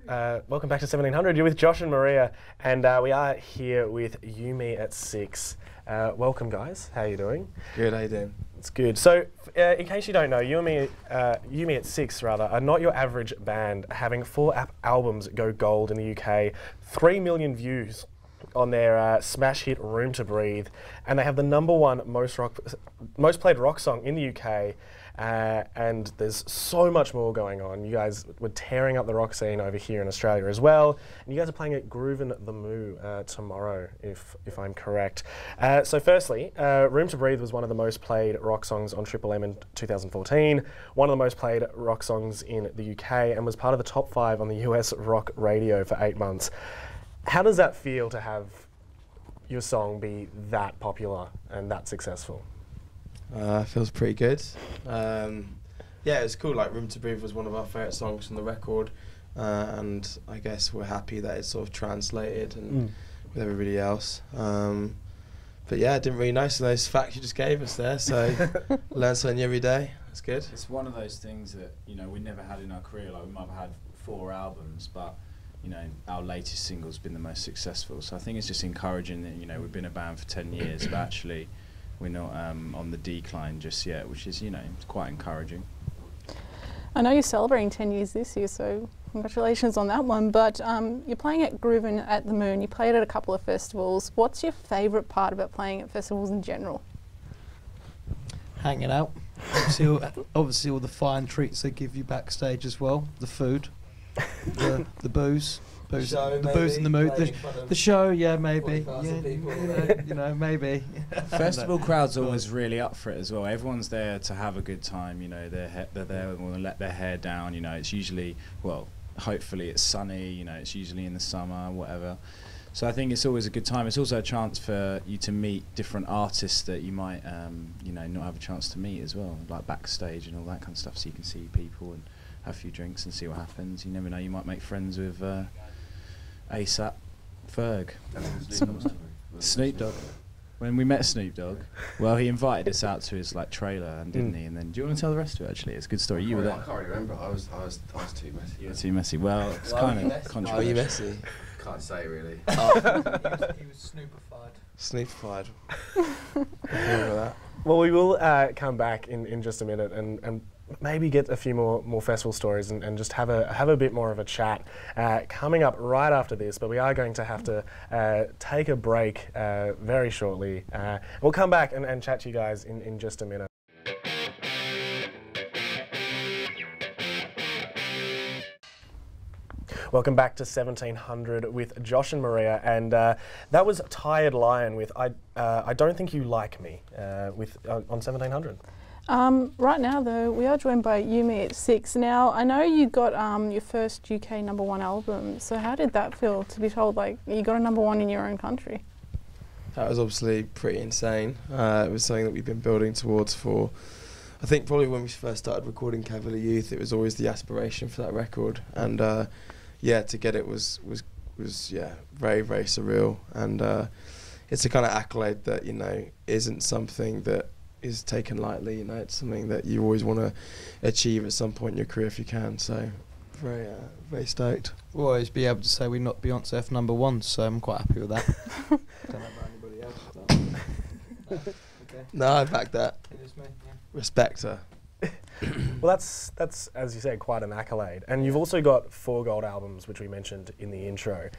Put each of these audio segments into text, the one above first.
Welcome back to 1700. You're with Josh and Maria, and we are here with Yumi at 6. Welcome, guys. How are you doing? Good, how you doing? It's good. So, in case you don't know, Yumi at 6 rather are not your average band, having 4 albums go gold in the UK, 3 million views on their smash hit Room to Breathe, and they have the #1 most played rock song in the UK. And there's so much more going on. You guys were tearing up the rock scene over here in Australia as well. And you guys are playing at Groovin' the Moo tomorrow, if I'm correct. So firstly, Room to Breathe was one of the most played rock songs on Triple M in 2014, one of the most played rock songs in the UK, and was part of the top 5 on the US rock radio for 8 months. How does that feel to have your song be that popular and that successful? Feels pretty good. Yeah, it's cool. Like Room to Breathe was one of our favourite songs from the record, and I guess we're happy that it's sort of translated and with everybody else. But yeah, I didn't really know some of those facts you just gave us there, so learn something every day. That's good. It's one of those things that we never had in our career. Like we might have had 4 albums, but our latest single's been the most successful. So I think it's just encouraging that we've been a band for 10 years, but actually we're not on the decline just yet, which is, it's quite encouraging. I know you're celebrating 10 years this year, so congratulations on that one. But you're playing at Groovin' at the Moon. You played at a couple of festivals. What's your favourite part about playing at festivals in general? Hanging out. Obviously all the fine treats they give you backstage as well. The food, the booze. The booze and the mood, the show, yeah, maybe, maybe. Festival crowds always really up for it as well. Everyone's there to have a good time. They're there and want to let their hair down. It's usually, well, hopefully it's sunny. It's usually in the summer, whatever. So I think it's always a good time. It's also a chance for you to meet different artists that you might, not have a chance to meet as well, like backstage and all that kind of stuff. So you can see people and have a few drinks and see what happens. You never know, you might make friends with ASAP Ferg. Snoop Dogg. When we met Snoop Dogg, well, he invited us out to his trailer, and didn't he? And then, do you want to tell the rest of it? Actually, it's a good story. You were there. I can't really remember. I was too messy. You were too messy. Well, it's kind of controversial. Are you messy? Can't say really. He was snoopified. Snoopified. Remember that. Well, we will come back in just a minute and maybe get a few more festival stories and just have a bit more of a chat coming up right after this. But we are going to have to take a break very shortly. We'll come back and chat to you guys in just a minute. Welcome back to 1700 with Josh and Maria, and that was Tired Lion with I Don't Think You Like Me on 1700. Right now, though, we are joined by Yumi at 6. Now, I know you got your first UK #1 album, so how did that feel to be told, you got a #1 in your own country? That was obviously pretty insane. It was something that we've been building towards for, I think probably when we first started recording Cavalier Youth, it was always the aspiration for that record. And yeah, to get it was very, very surreal. And it's a kind of accolade that, isn't something that is taken lightly. It's something that you always want to achieve at some point in your career if you can. So very, very stoked. We'll always be able to say we knocked Beyonce off #1, so I'm quite happy with that. Don't know about anybody else. But okay. No, I back that. It is me. Yeah. Respect her. Well, that's as you said, quite an accolade. And you've also got 4 gold albums, which we mentioned in the intro.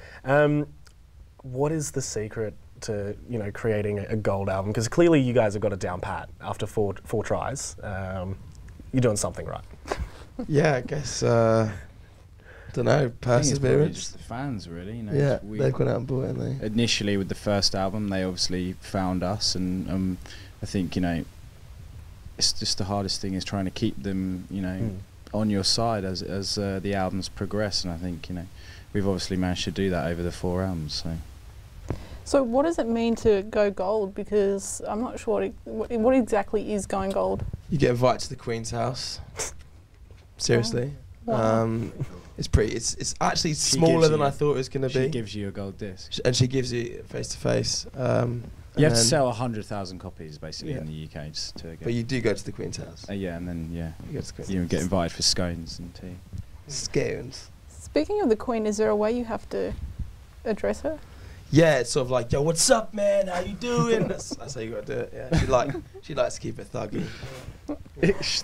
What is the secret to creating a gold album? Because clearly you guys have got it down pat after four tries. You're doing something right. Yeah, I guess. Don't know, perseverance. Just the fans, really. Yeah, they've gone out and bought it, haven't they? Initially, with the first album, they obviously found us, and I think it's just the hardest thing is trying to keep them, on your side as the albums progress. And I think we've obviously managed to do that over the 4 albums. So what does it mean to go gold? Because I'm not sure what exactly is going gold. You get invited to the Queen's house. Seriously. Wow. It's pretty. It's actually smaller than I thought it was going to be. She gives you a gold disc. And she gives you face to face. You have to sell 100,000 copies basically in the UK just to get. But you do go to the Queen's house. Yeah, and then you go to the Queen's you house. get invited for scones and tea. Scones. Speaking of the Queen, is there a way you have to address her? Yeah, it's sort of like, yo, what's up, man? How you doing? That's how you got to do it. Yeah, she likes to keep it thuggy.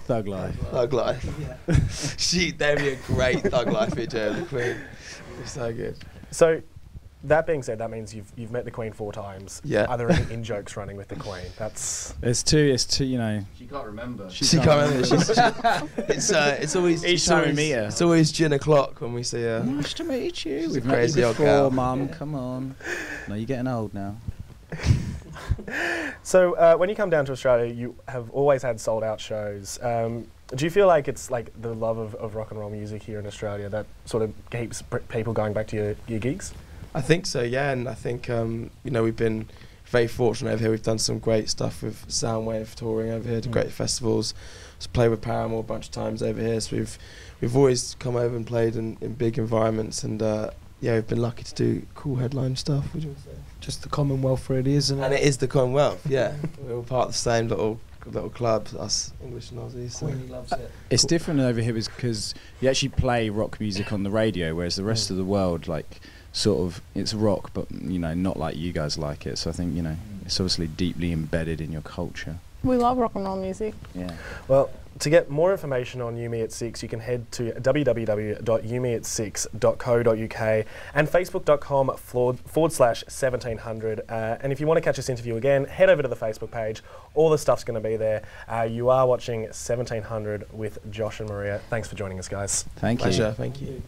Thug life. Thug life. That'd be a great thug life video of the Queen. It's so good. So, that being said, that means you've met the Queen 4 times. Yeah. Are there any in-jokes running with the Queen? That's... It's two, you know. She can't remember. She can't remember. It's always Each time we meet her. It's always gin o'clock when we see her. Nice to meet you. She's a We've met crazy you old before, girl. Mum. Come on. No, you're getting old now. So, when you come down to Australia, you have always had sold-out shows. Do you feel like it's like the love of rock and roll music here in Australia that sort of keeps people going back to your gigs? I think so, yeah, and I think we've been very fortunate over here. We've done some great stuff with Soundwave touring over here to great festivals. Just played with Paramore a bunch of times over here, so we've always come over and played in big environments, and we've been lucky to do cool headline stuff. Would you say? Just the Commonwealth, really, isn't it? And it is the Commonwealth, yeah. We're all part of the same little club, us English and Aussies. So. Queenie loves it. It's different over here because you actually play rock music on the radio, whereas the rest of the world, like, sort of, it's rock, but, you know, not like you guys like it. So I think, you know, it's obviously deeply embedded in your culture. We love rock and roll music. Yeah. Well, to get more information on You Me at 6, you can head to www.youmeat6.co.uk and facebook.com/1700. And if you want to catch this interview again, head over to the Facebook page. All the stuff's going to be there. You are watching 1700 with Josh and Maria. Thanks for joining us, guys. Thank you. Pleasure, thank you.